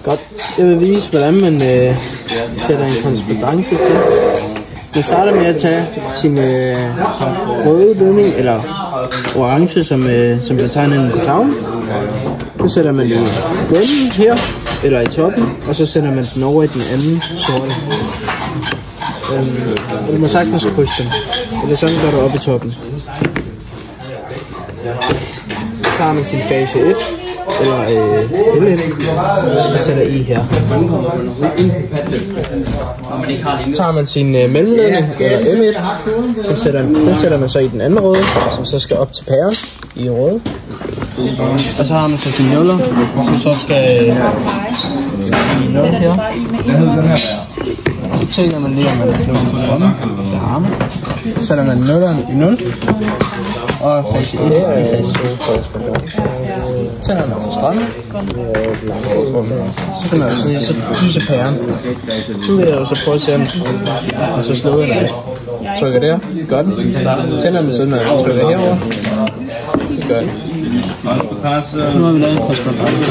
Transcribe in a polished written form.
Godt. Jeg vil vise, hvordan man sætter en korrespondance til. Man starter med at tage sin røde ledning, eller orange, som bliver tegnet på tavlen. Så sætter man i bunden her, eller i toppen, og så sætter man den over i den anden sorte. Du må sagtens krydse den. Eller sådan går du op i toppen. Så tager man sin fase 1, eller L1, og sætter i her. Så tager man sin mellemledning, eller M1, den sætter man så i den anden røde, som så skal op til pæren i røde. Og så har man så sin nuller, som så skal i 0 her. Så tænker man lige, om man er slukket for strømmen. Det har man. Så sætter man nulleren i 0. Og fase 1 i fase 2. Tænder man for strømmen. Så kan man jo så lyse pæren. Så vil jeg jo så prøve at se, om så slukker den. Trykker der. Gør den. Tænder den sådan, når jeg trykker herover. Så gør den. Nu har vi lavet en korrespondance.